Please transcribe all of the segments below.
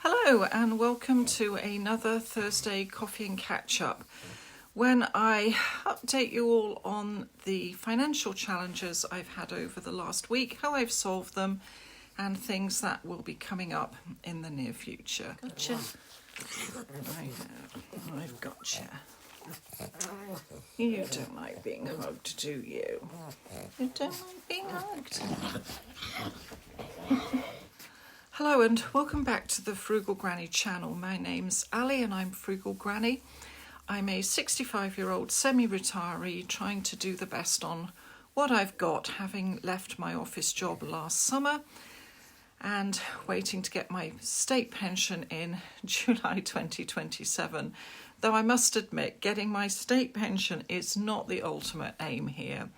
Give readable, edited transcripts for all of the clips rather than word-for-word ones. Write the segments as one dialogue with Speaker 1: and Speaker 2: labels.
Speaker 1: Hello and welcome to another Thursday Coffee and Catch Up, when I update you all on the financial challenges I've had over the last week, how I've solved them, and things that will be coming up in the near future.
Speaker 2: Gotcha.
Speaker 1: I've gotcha. You don't like being hugged, do you? You don't like being hugged. Hello and welcome back to the Frugal Granny channel. My name's Ali and I'm Frugal Granny. I'm a 65-year-old semi-retiree trying to do the best on what I've got, having left my office job last summer and waiting to get my state pension in July 2027. Though I must admit, getting my state pension is not the ultimate aim here.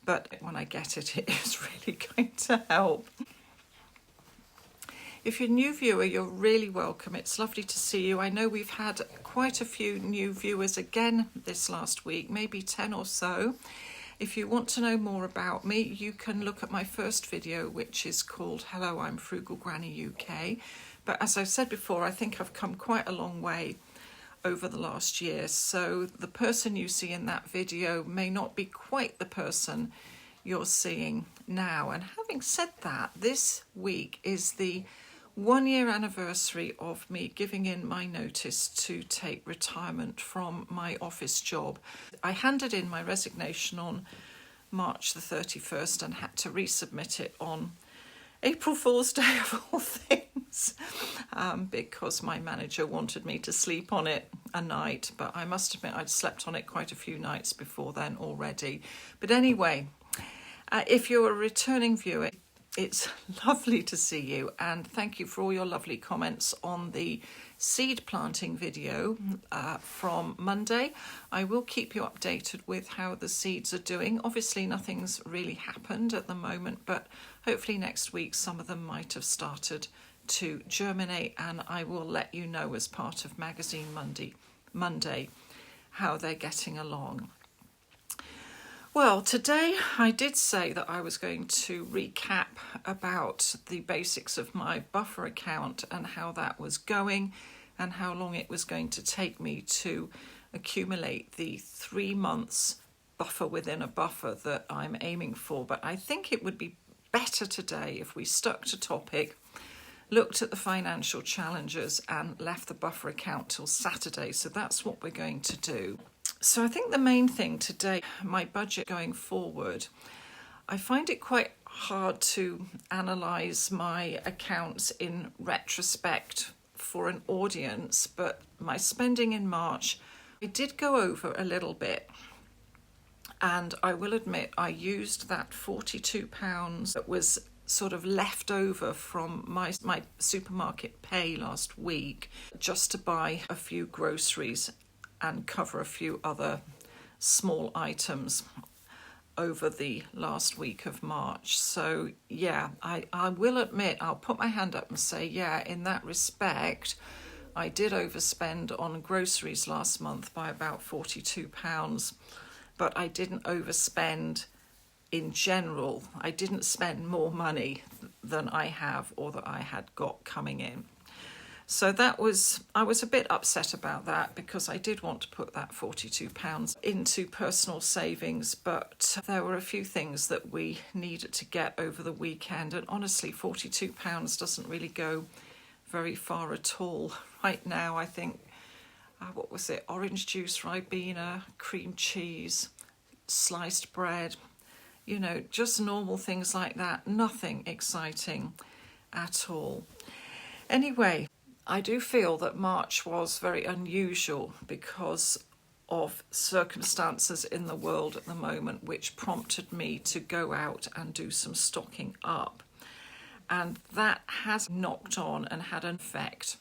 Speaker 1: But when I get it, it is really going to help. If you're a new viewer, you're really welcome. It's lovely to see you. I know we've had quite a few new viewers again this last week, maybe 10 or so. If you want to know more about me, you can look at my first video, which is called Hello, I'm Frugal Granny UK. But as I've said before, I think I've come quite a long way over the last year. So the person you see in that video may not be quite the person you're seeing now. And having said that, this week is the 1-year anniversary of me giving in my notice to take retirement from my office job. I handed in my resignation on March the 31st and had to resubmit it on April Fool's Day of all things, because my manager wanted me to sleep on it a night, but I must admit I'd slept on it quite a few nights before then already. But anyway, if you're a returning viewer, it's lovely to see you, and thank you for all your lovely comments on the seed planting video from Monday. I will keep you updated with how the seeds are doing. Obviously nothing's really happened at the moment, but hopefully next week some of them might have started to germinate, and I will let you know as part of Magazine Monday how they're getting along. Well, today I did say that I was going to recap about the basics of my buffer account and how that was going and how long it was going to take me to accumulate the 3 months buffer within a buffer that I'm aiming for. But I think it would be better today if we stuck to topic, looked at the financial challenges and left the buffer account till Saturday. So that's what we're going to do. So I think the main thing today, my budget going forward, I find it quite hard to analyse my accounts in retrospect for an audience, but my spending in March, I did go over a little bit. And I will admit I used that £42 that was sort of left over from my supermarket pay last week just to buy a few groceries and cover a few other small items over the last week of March. So yeah, I will admit, I'll put my hand up and say, yeah, in that respect, I did overspend on groceries last month by about £42, but I didn't overspend in general. I didn't spend more money than I have or that I had got coming in. So I was a bit upset about that because I did want to put that £42 into personal savings, but there were a few things that we needed to get over the weekend, and honestly £42 doesn't really go very far at all. Right now I think, what was it, orange juice, Ribena, cream cheese, sliced bread, you know, just normal things like that, nothing exciting at all. Anyway, I do feel that March was very unusual because of circumstances in the world at the moment which prompted me to go out and do some stocking up. And that has knocked on and had an effect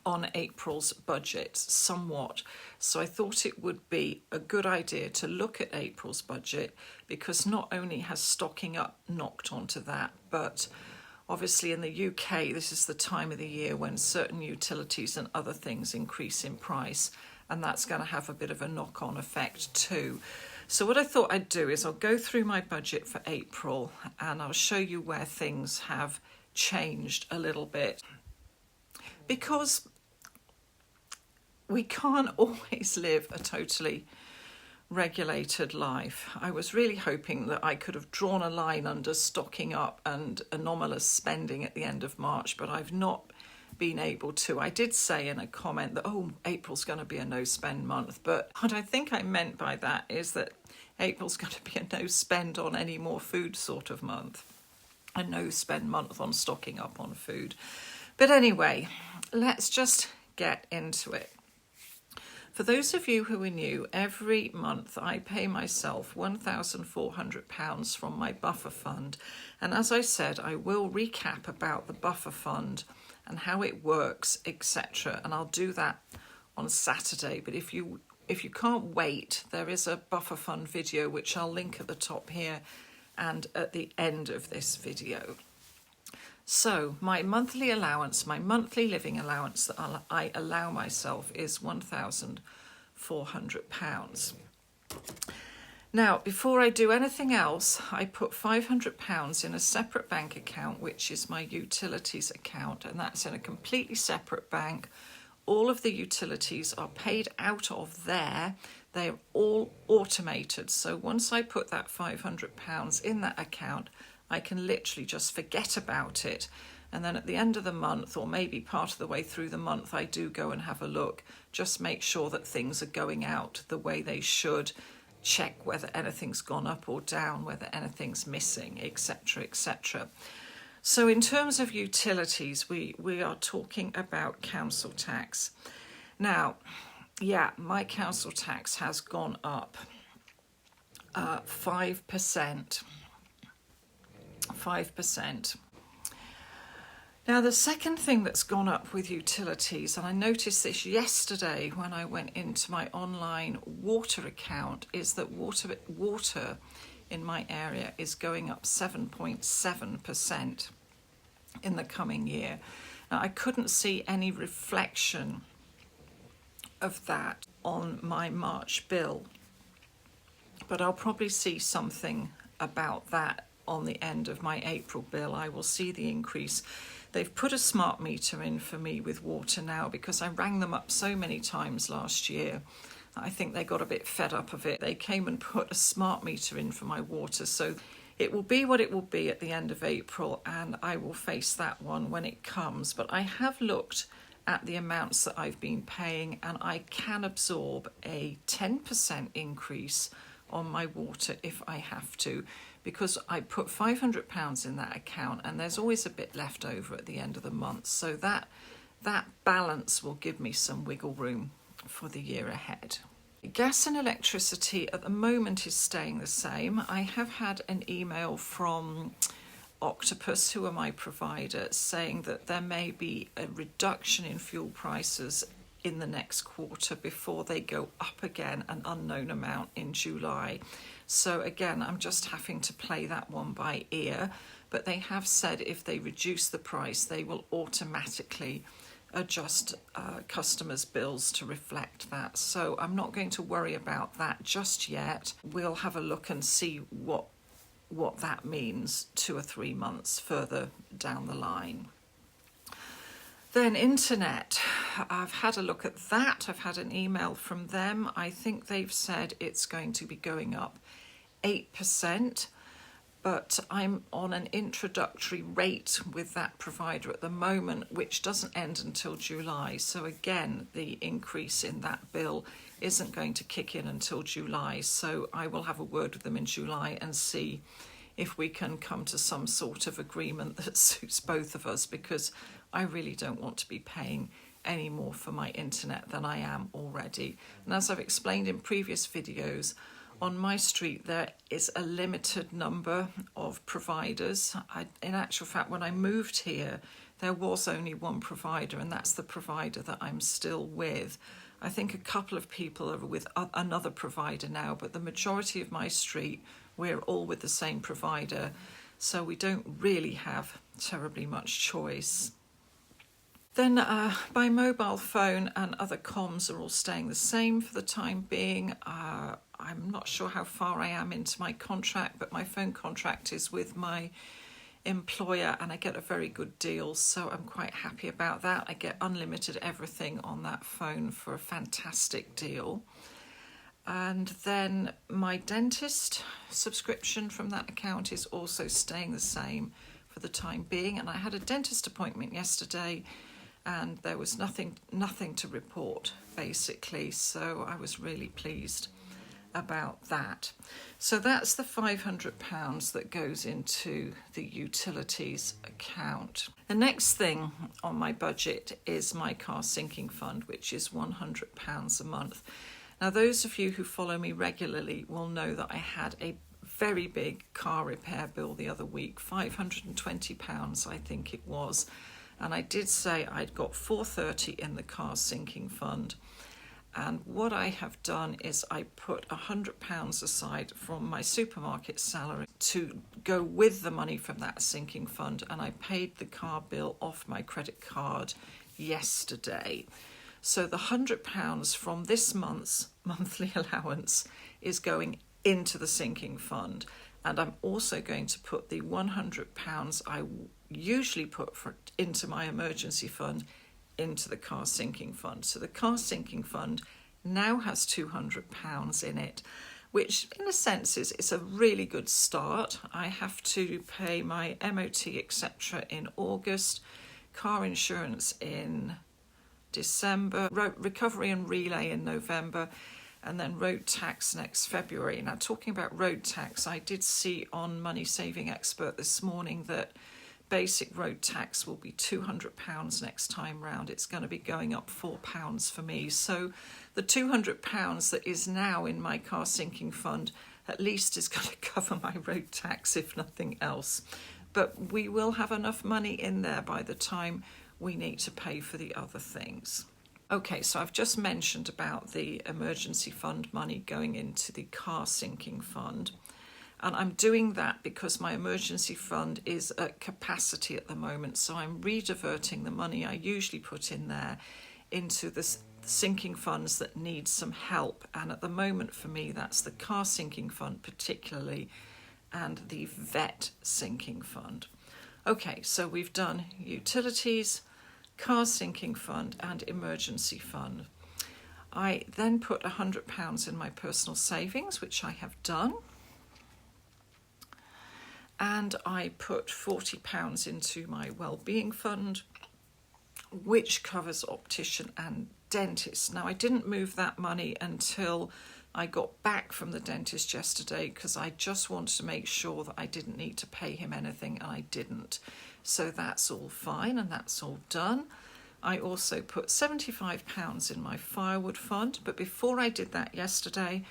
Speaker 1: on April's budget somewhat. So I thought it would be a good idea to look at April's budget, because not only has stocking up knocked onto that, but obviously in the UK, this is the time of the year when certain utilities and other things increase in price, and that's going to have a bit of a knock-on effect too. So what I thought I'd do is I'll go through my budget for April and I'll show you where things have changed a little bit. because we can't always live a totally regulated life. I was really hoping that I could have drawn a line under stocking up and anomalous spending at the end of March, but I've not been able to. I did say in a comment that, April's going to be a no spend month, but what I think I meant by that is that April's going to be a no spend on any more food sort of month, a no spend month on stocking up on food. But anyway, let's just get into it. For those of you who are new, every month I pay myself £1,400 from my buffer fund. And as I said, I will recap about the buffer fund and how it works, etc. And I'll do that on Saturday. But if you can't wait, there is a buffer fund video which I'll link at the top here and at the end of this video. So my monthly allowance, my monthly living allowance that I allow myself is £1,400. Now, before I do anything else, I put £500 in a separate bank account, which is my utilities account, and that's in a completely separate bank. All of the utilities are paid out of there. They're all automated. So once I put that £500 in that account, I can literally just forget about it. And then at the end of the month, or maybe part of the way through the month, I do go and have a look. Just make sure that things are going out the way they should. Check whether anything's gone up or down, whether anything's missing, etc., etc. So in terms of utilities, we are talking about council tax. Now, yeah, my council tax has gone up 5%. 5%. Now, the second thing that's gone up with utilities, and I noticed this yesterday when I went into my online water account, is that water in my area is going up 7.7% in the coming year. Now, I couldn't see any reflection of that on my March bill, but I'll probably see something about that on the end of my April bill. I will see the increase. They've put a smart meter in for me with water now because I rang them up so many times last year. I think they got a bit fed up of it. They came and put a smart meter in for my water. So it will be what it will be at the end of April, and I will face that one when it comes. But I have looked at the amounts that I've been paying, and I can absorb a 10% increase on my water if I have to, because I put £500 in that account and there's always a bit left over at the end of the month. So that balance will give me some wiggle room for the year ahead. Gas and electricity at the moment is staying the same. I have had an email from Octopus, who are my provider, saying that there may be a reduction in fuel prices in the next quarter before they go up again an unknown amount in July. So again, I'm just having to play that one by ear, but they have said if they reduce the price, they will automatically adjust customers' bills to reflect that. So I'm not going to worry about that just yet. We'll have a look and see what that means 2 or 3 months further down the line. Then internet, I've had a look at that. I've had an email from them. I think they've said it's going to be going up 8%, but I'm on an introductory rate with that provider at the moment, which doesn't end until July. So again, the increase in that bill isn't going to kick in until July. So I will have a word with them in July and see if we can come to some sort of agreement that suits both of us, because I really don't want to be paying any more for my internet than I am already. And as I've explained in previous videos, on my street there is a limited number of providers. In actual fact, when I moved here, there was only one provider, and that's the provider that I'm still with. I think a couple of people are with another provider now, but the majority of my street, we're all with the same provider, so we don't really have terribly much choice. Then my mobile phone and other comms are all staying the same for the time being. I'm not sure how far I am into my contract, but my phone contract is with my employer and I get a very good deal, so I'm quite happy about that. I get unlimited everything on that phone for a fantastic deal. And then my dentist subscription from that account is also staying the same for the time being. And I had a dentist appointment yesterday and there was nothing to report, basically. So I was really pleased about that. So that's the £500 that goes into the utilities account. The next thing on my budget is my car sinking fund, which is £100 a month. Now, those of you who follow me regularly will know that I had a very big car repair bill the other week, £520 I think it was, and I did say I'd got £430 in the car sinking fund. And what I have done is I put £100 aside from my supermarket salary to go with the money from that sinking fund, and I paid the car bill off my credit card yesterday. So the £100 from this month's monthly allowance is going into the sinking fund, and I'm also going to put the £100 I usually put into my emergency fund into the car sinking fund. So the car sinking fund now has £200 in it, which in a sense is a really good start. I have to pay my MOT etc. in August, car insurance in December, recovery and relay in November, and then road tax next February. Now, talking about road tax, I did see on Money Saving Expert this morning that basic road tax will be £200 next time round. It's going to be going up £4 for me. So the £200 that is now in my car sinking fund at least is going to cover my road tax, if nothing else. But we will have enough money in there by the time we need to pay for the other things. Okay, so I've just mentioned about the emergency fund money going into the car sinking fund. And I'm doing that because my emergency fund is at capacity at the moment. So I'm rediverting the money I usually put in there into the sinking funds that need some help. And at the moment for me, that's the car sinking fund particularly and the vet sinking fund. Okay, so we've done utilities, car sinking fund and emergency fund. I then put £100 in my personal savings, which I have done. And I put £40 into my wellbeing fund, which covers optician and dentist. Now, I didn't move that money until I got back from the dentist yesterday because I just wanted to make sure that I didn't need to pay him anything, and I didn't. So that's all fine and that's all done. I also put £75 in my firewood fund, but before I did that yesterday,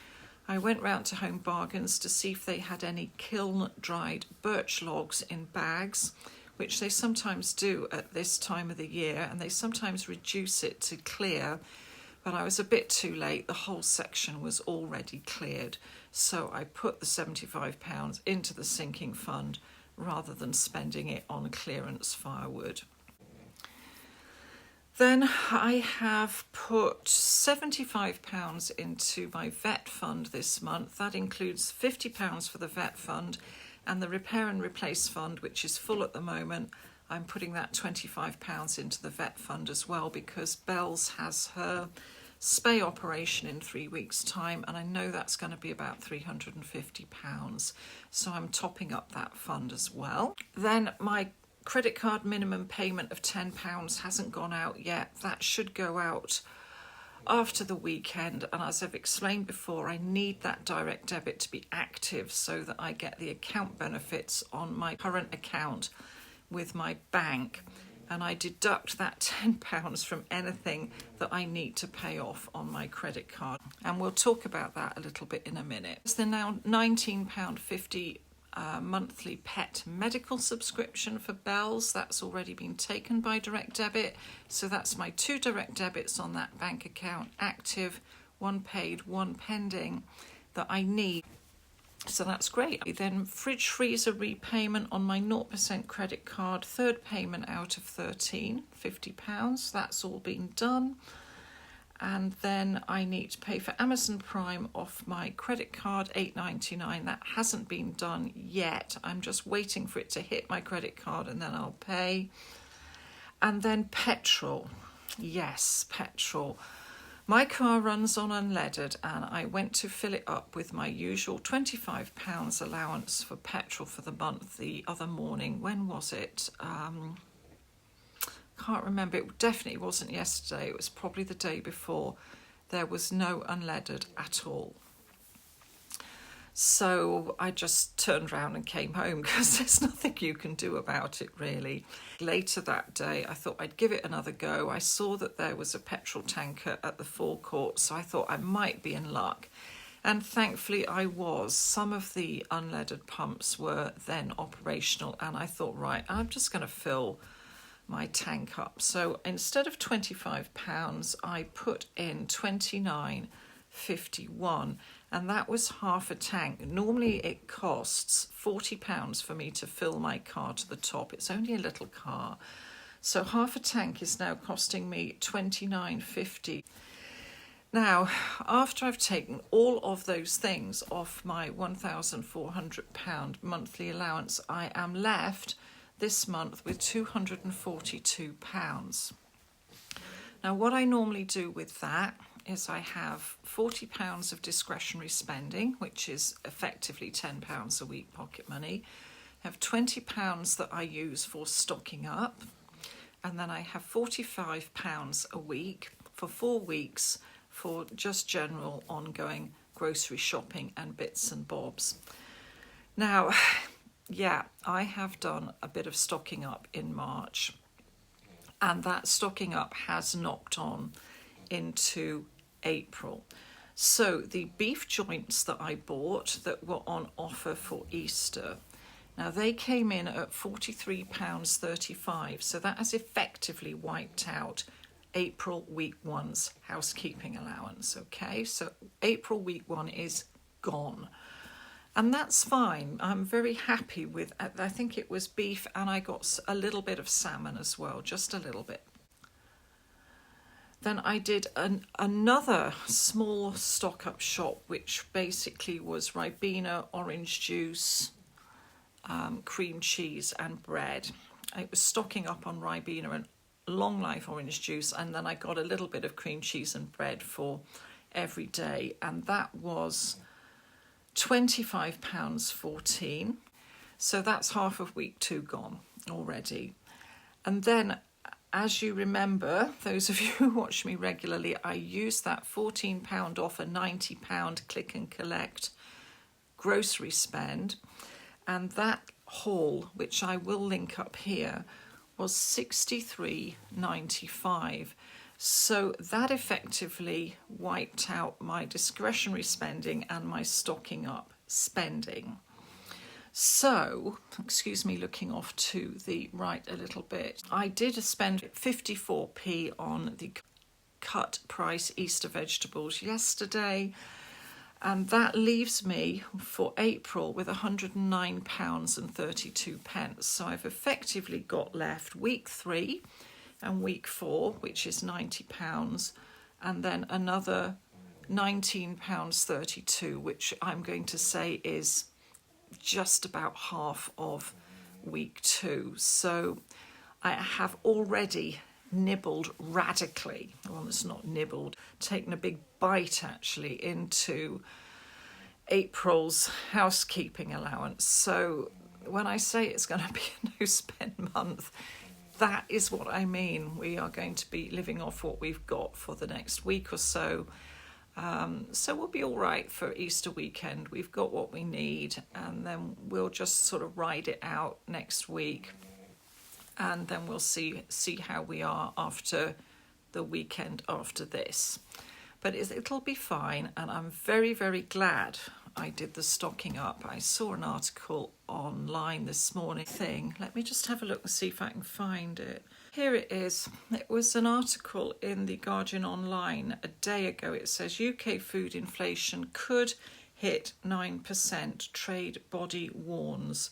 Speaker 1: I went round to Home Bargains to see if they had any kiln-dried birch logs in bags, which they sometimes do at this time of the year, and they sometimes reduce it to clear, but I was a bit too late. The whole section was already cleared, so I put the £75 into the sinking fund rather than spending it on clearance firewood. Then I have put £75 into my vet fund this month. That includes £50 for the vet fund and the repair and replace fund, which is full at the moment. I'm putting that £25 into the vet fund as well because Bells has her spay operation in 3 weeks' time, and I know that's going to be about £350. So I'm topping up that fund as well. Then my credit card minimum payment of £10 hasn't gone out yet. That should go out after the weekend, and as I've explained before, I need that direct debit to be active so that I get the account benefits on my current account with my bank, and I deduct that £10 from anything that I need to pay off on my credit card, and we'll talk about that a little bit in a minute. There's the now £19.50 monthly pet medical subscription for Bells. That's already been taken by direct debit, so that's my 2 direct debits on that bank account active, 1 paid, 1 pending, that I need. So that's great. Then fridge freezer repayment on my 0% credit card, 3rd payment out of 13, £50. That's all been done. And then I need to pay for Amazon Prime off my credit card, £8.99. That hasn't been done yet. I'm just waiting for it to hit my credit card and then I'll pay. And then petrol. Yes, petrol. My car runs on unleaded and I went to fill it up with my usual £25 allowance for petrol for the month the other morning. When was it? Can't remember. It definitely wasn't yesterday. It was probably the day before. There was no unleaded at all. So I just turned around and came home because there's nothing you can do about it, really. Later that day, I thought I'd give it another go. I saw that there was a petrol tanker at the forecourt, so I thought I might be in luck. And thankfully I was. Some of the unleaded pumps were then operational, and I thought, right, I'm just going to fill my tank up. So instead of £25, I put in £29.51, and that was half a tank. Normally it costs £40 for me to fill my car to the top. It's only a little car. So half a tank is now costing me £29.50. Now, after I've taken all of those things off my £1,400 monthly allowance, I am left this month with £242. Now, what I normally do with that is I have £40 of discretionary spending, which is effectively £10 a week pocket money. I have £20 that I use for stocking up, and then I have £45 a week for 4 weeks for just general ongoing grocery shopping and bits and bobs. Now, yeah, I have done a bit of stocking up in March, and that stocking up has knocked on into April. So the beef joints that I bought that were on offer for Easter, now they came in at £43.35, so that has effectively wiped out April week one's housekeeping allowance. Okay, so April week one is gone. And that's fine. I'm very happy with, I think it was beef, and I got a little bit of salmon as well, just a little bit. Then I did another small stock-up shop, which basically was Ribena, orange juice, cream cheese and bread. It was stocking up on Ribena and long life orange juice, and then I got a little bit of cream cheese and bread for every day, and that was £25.14. So that's half of week 2 gone already. And then, as you remember, those of you who watch me regularly, I used that £14 off a £90 click and collect grocery spend, and that haul, which I will link up here, was £63.95. So that effectively wiped out my discretionary spending and my stocking up spending. So, excuse me looking off to the right a little bit, I did spend 54p on the cut price Easter vegetables yesterday, and that leaves me for April with £109.32. So I've effectively got left week 3 and week 4, which is £90, and then another £19.32, which I'm going to say is just about half of week 2. So I have already nibbled radically, well, it's not nibbled, taken a big bite actually into April's housekeeping allowance. So when I say it's going to be a no spend month, that is what I mean. We are going to be living off what we've got for the next week or so. So we'll be all right for Easter weekend. We've got what we need, and then we'll just sort of ride it out next week. And then we'll see how we are after the weekend after this. But it'll be fine, and I'm very, very glad I did the stocking up. I saw an article online this morning thing. Let me just have a look and see if I can find it. Here it is. It was an article in The Guardian Online a day ago. It says UK food inflation could hit 9%, trade body warns.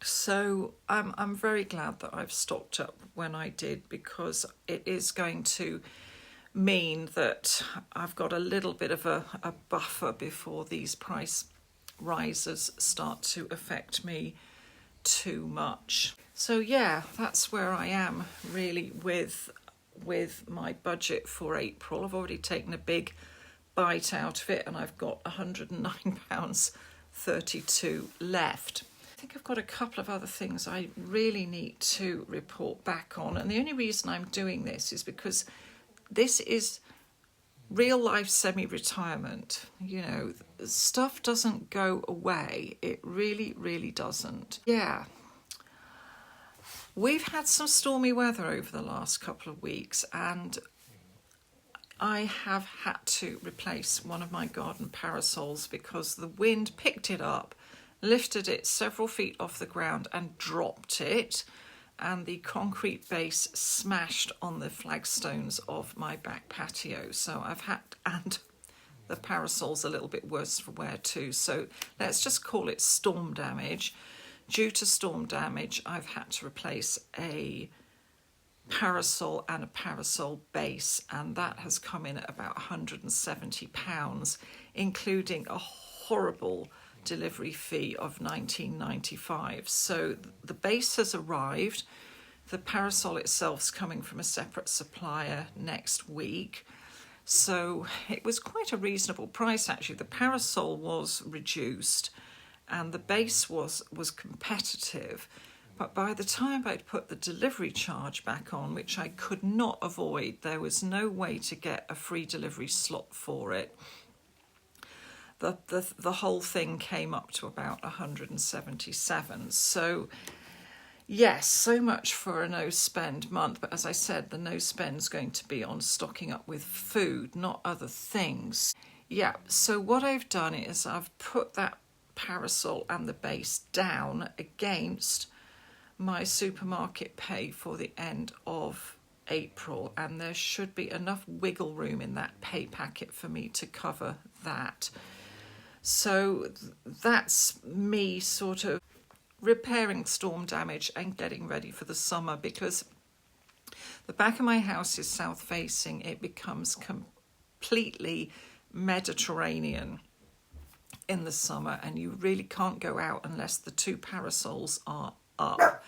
Speaker 1: So I'm very glad that I've stocked up when I did, because it is going to mean that I've got a little bit of a buffer before these price rises start to affect me too much. So yeah, that's where I am really with my budget for April. I've already taken a big bite out of it and I've got £109.32 left. I think I've got a couple of other things I really need to report back on, and the only reason I'm doing this is because this is real life semi-retirement. You know, stuff doesn't go away. It really, really doesn't. Yeah. We've had some stormy weather over the last couple of weeks, and I have had to replace one of my garden parasols because the wind picked it up, lifted it several feet off the ground and dropped it, and the concrete base smashed on the flagstones of my back patio. So I've had, and the parasol's a little bit worse for wear too. So let's just call it storm damage. Due to storm damage, I've had to replace a parasol and a parasol base, and that has come in at about £170, including a horrible delivery fee of £19.95. So the base has arrived. The parasol itself's coming from a separate supplier next week. So it was quite a reasonable price actually. The parasol was reduced and the base was competitive. But by the time I'd put the delivery charge back on, which I could not avoid, there was no way to get a free delivery slot for it. The whole thing came up to about 177. So yes, so much for a no spend month. But as I said, the no spend's going to be on stocking up with food, not other things. Yeah, so what I've done is I've put that parasol and the base down against my supermarket pay for the end of April, and there should be enough wiggle room in that pay packet for me to cover that. So that's me sort of repairing storm damage and getting ready for the summer, because the back of my house is south facing. It becomes completely Mediterranean in the summer, and you really can't go out unless the two parasols are up.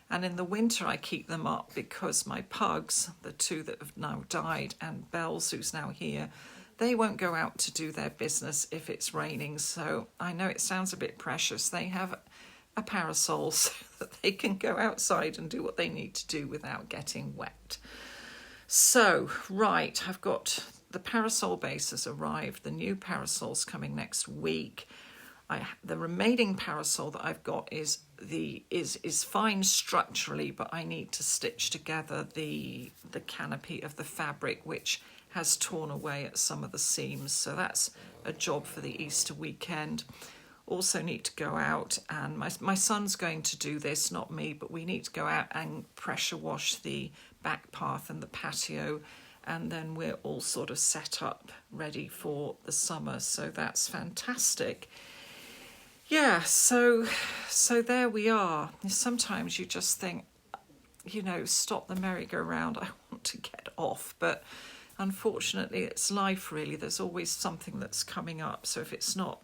Speaker 1: And in the winter I keep them up because my pugs, the two that have now died, and Bells, who's now here, they won't go out to do their business if it's raining. So I know it sounds a bit precious. They have a parasol so that they can go outside and do what they need to do without getting wet. So, right, I've got the parasol base has arrived. The new parasol's coming next week. The remaining parasol that I've got is fine structurally, but I need to stitch together the canopy of the fabric, which has torn away at some of the seams. So that's a job for the Easter weekend. Also need to go out, and my son's going to do this, not me, but we need to go out and pressure wash the back path and the patio, and then we're all sort of set up ready for the summer. So that's fantastic. Yeah, so there we are. Sometimes you just think, you know, stop the merry-go-round, I want to get off. But unfortunately, it's life, really. There's always something that's coming up. So if it's not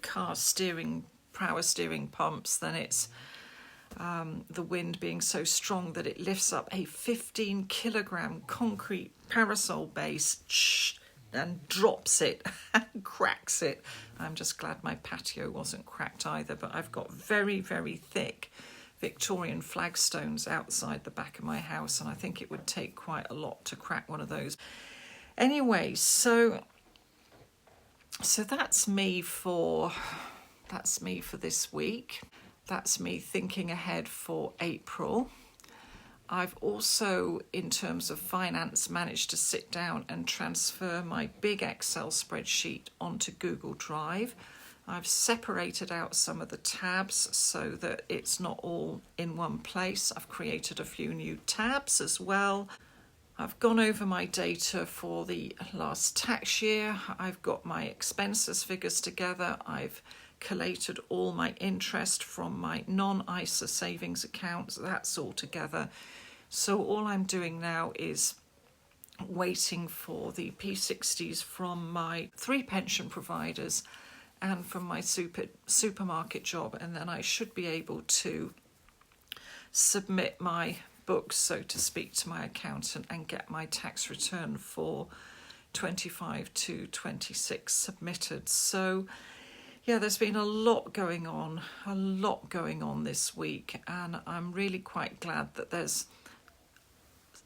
Speaker 1: car steering, power steering pumps, then it's the wind being so strong that it lifts up a 15-kilogram concrete parasol base and drops it and cracks it. I'm just glad my patio wasn't cracked either, but I've got very, very thick Victorian flagstones outside the back of my house, and I think it would take quite a lot to crack one of those. Anyway, so that's me for this week. That's me thinking ahead for April. I've also, in terms of finance, managed to sit down and transfer my big Excel spreadsheet onto Google Drive. I've separated out some of the tabs so that it's not all in one place. I've created a few new tabs as well. I've gone over my data for the last tax year. I've got my expenses figures together. I've collated all my interest from my non-ISA savings accounts. That's all together. So all I'm doing now is waiting for the P60s from my 3 pension providers and from my supermarket job, and then I should be able to submit my books, so to speak, to my accountant and get my tax return for 25 to 26 submitted. So yeah, there's been a lot going on this week, and I'm really quite glad that there's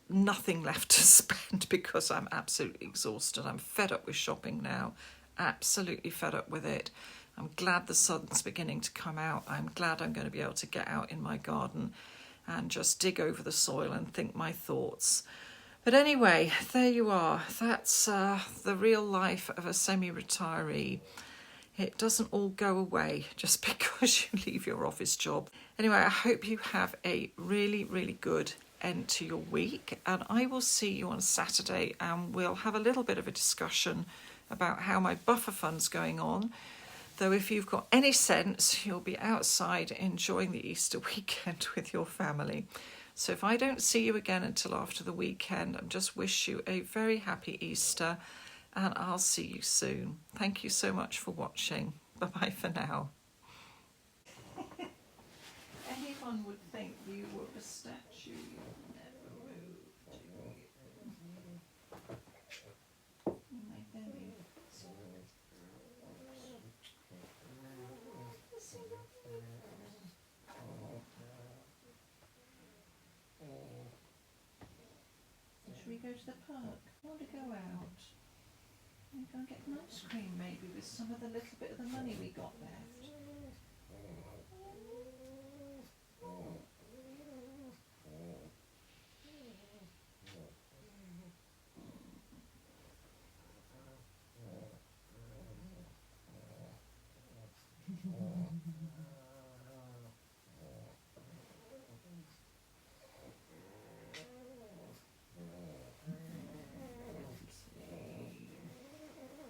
Speaker 1: nothing left to spend because I'm absolutely exhausted. I'm fed up with shopping now, absolutely fed up with it. I'm glad the sun's beginning to come out. I'm glad I'm going to be able to get out in my garden and just dig over the soil and think my thoughts. But anyway, there you are. That's the real life of a semi-retiree. It doesn't all go away just because you leave your office job. Anyway, I hope you have a really, really good end to your week, and I will see you on Saturday, and we'll have a little bit of a discussion about how my buffer fund's going on. Though if you've got any sense, you'll be outside enjoying the Easter weekend with your family. So if I don't see you again until after the weekend, I just wish you a very happy Easter, and I'll see you soon. Thank you so much for watching. Bye-bye for now. Anyone would think you were a statue. You never moved. My belly. Should we go to the park? I want to go out. We're going to get an ice cream maybe with some of the little bit of the money we got there.